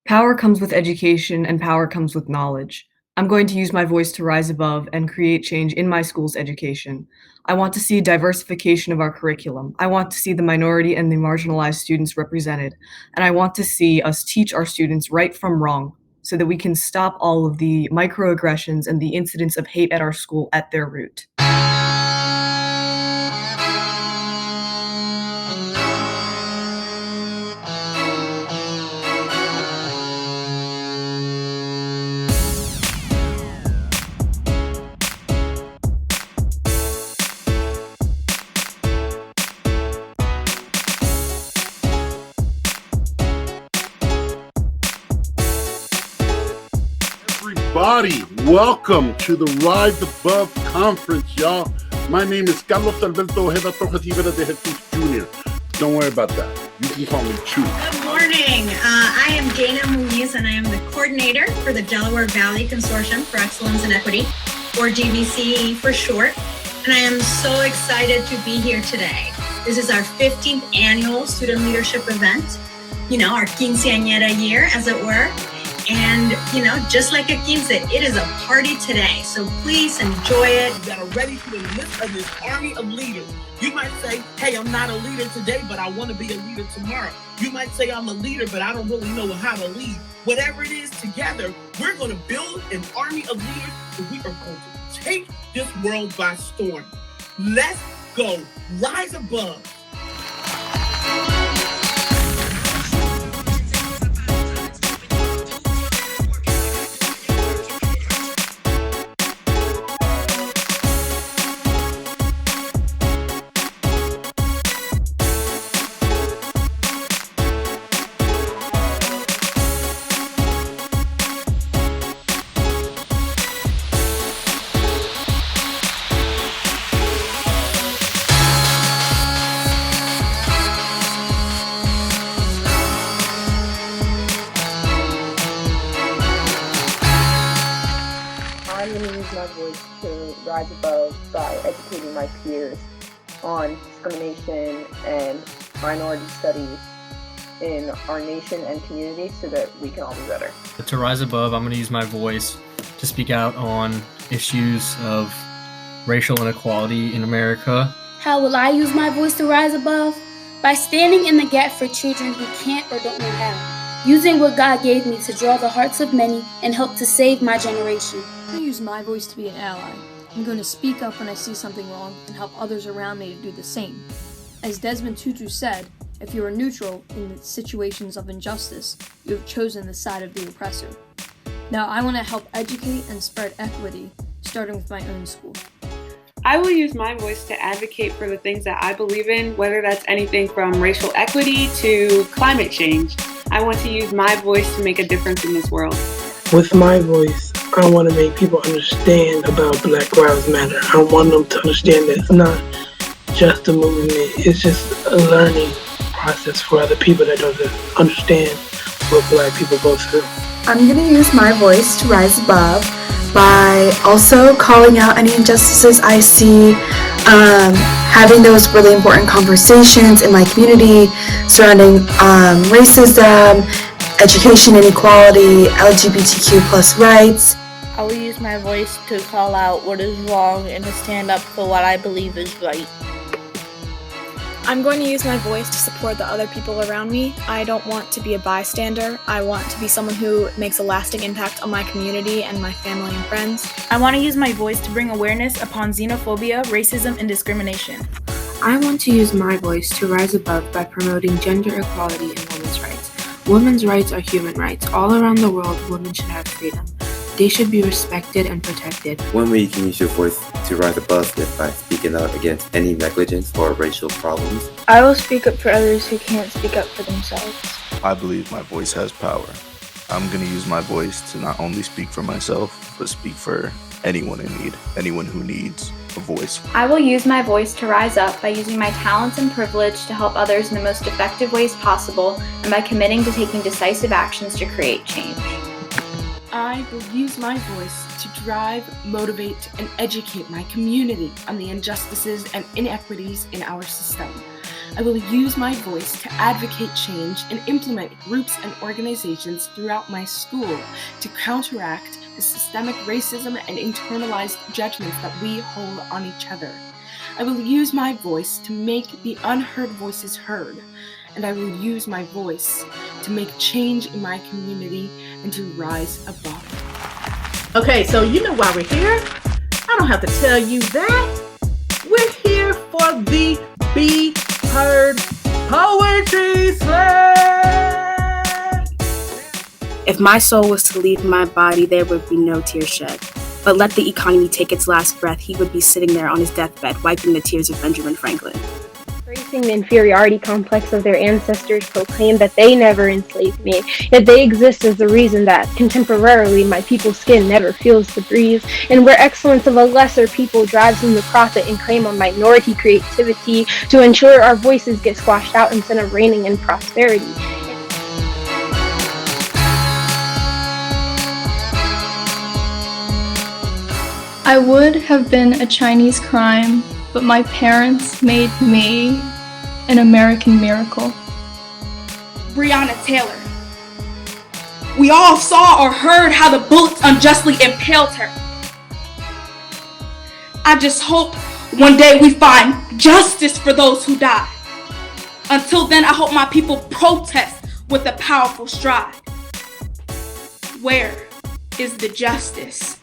Power comes with education, and power comes with knowledge. I'm going to use my voice to rise above and create change in my school's education. I want to see diversification of our curriculum. I want to see the minority and the marginalized students represented. And I want to see us teach our students right from wrong so that we can stop all of the microaggressions and the incidents of hate at our school at their root. Everybody, welcome to the Rise Above Conference, y'all. My name is Carlos Alberto Ojeda Torres Rivera de Jesus Jr. Don't worry about that. You can call me Chew. Good morning. I am Dana Muniz, and I am the coordinator for the Delaware Valley Consortium for Excellence and Equity, or DVCEE for short. And I am so excited to be here today. This is our 15th annual student leadership event, our quinceañera year, as it were. And, just like a quince, it is a party today. So please enjoy it. That are ready to enlist of this army of leaders. You might say, hey, I'm not a leader today, but I want to be a leader tomorrow. You might say I'm a leader, but I don't really know how to lead. Whatever it is, together, we're going to build an army of leaders, and we are going to take this world by storm. Let's go. Rise above. I'm going to use my voice to rise above by educating my peers on discrimination and minority studies in our nation and community so that we can all be better. To rise above, I'm going to use my voice to speak out on issues of racial inequality in America. How will I use my voice to rise above? By standing in the gap for children who can't or don't know how. Using what God gave me to draw the hearts of many and help to save my generation. I'm going to use my voice to be an ally. I'm going to speak up when I see something wrong and help others around me to do the same. As Desmond Tutu said, if you are neutral in situations of injustice, you have chosen the side of the oppressor. Now I want to help educate and spread equity, starting with my own school. I will use my voice to advocate for the things that I believe in, whether that's anything from racial equity to climate change. I want to use my voice to make a difference in this world. With my voice, I want to make people understand about Black Lives Matter. I want them to understand that it's not just a movement, it's just a learning process for other people that don't understand what Black people go through. I'm going to use my voice to rise above by also calling out any injustices I see, having those really important conversations in my community surrounding racism, education inequality, LGBTQ plus rights. I will use my voice to call out what is wrong and to stand up for what I believe is right. I'm going to use my voice to support the other people around me. I don't want to be a bystander. I want to be someone who makes a lasting impact on my community and my family and friends. I want to use my voice to bring awareness upon xenophobia, racism, and discrimination. I want to use my voice to rise above by promoting gender equality and women's rights. Women's rights are human rights. All around the world, women should have freedom. They should be respected and protected. One way you can use your voice to rise above is by speaking out against any negligence or racial problems. I will speak up for others who can't speak up for themselves. I believe my voice has power. I'm going to use my voice to not only speak for myself, but speak for anyone in need, anyone who needs a voice. I will use my voice to rise up by using my talents and privilege to help others in the most effective ways possible and by committing to taking decisive actions to create change. I will use my voice to drive, motivate, and educate my community on the injustices and inequities in our system. I will use my voice to advocate change and implement groups and organizations throughout my school to counteract the systemic racism and internalized judgments that we hold on each other. I will use my voice to make the unheard voices heard, and I will use my voice to make change in my community and to rise above. Okay, so you know why we're here. I don't have to tell you that. We're here for the Be Heard Poetry Slam. If my soul was to leave my body, there would be no tears shed. But let the economy take its last breath, he would be sitting there on his deathbed, wiping the tears of Benjamin Franklin. Embracing the inferiority complex of their ancestors proclaim that they never enslaved me, yet they exist as the reason that, contemporarily, my people's skin never feels the breeze, and where excellence of a lesser people drives them to profit and claim on minority creativity to ensure our voices get squashed out instead of reigning in prosperity. I would have been a Chinese crime, but my parents made me an American miracle. Breonna Taylor. We all saw or heard how the bullets unjustly impaled her. I just hope one day we find justice for those who died. Until then, I hope my people protest with a powerful stride. Where is the justice?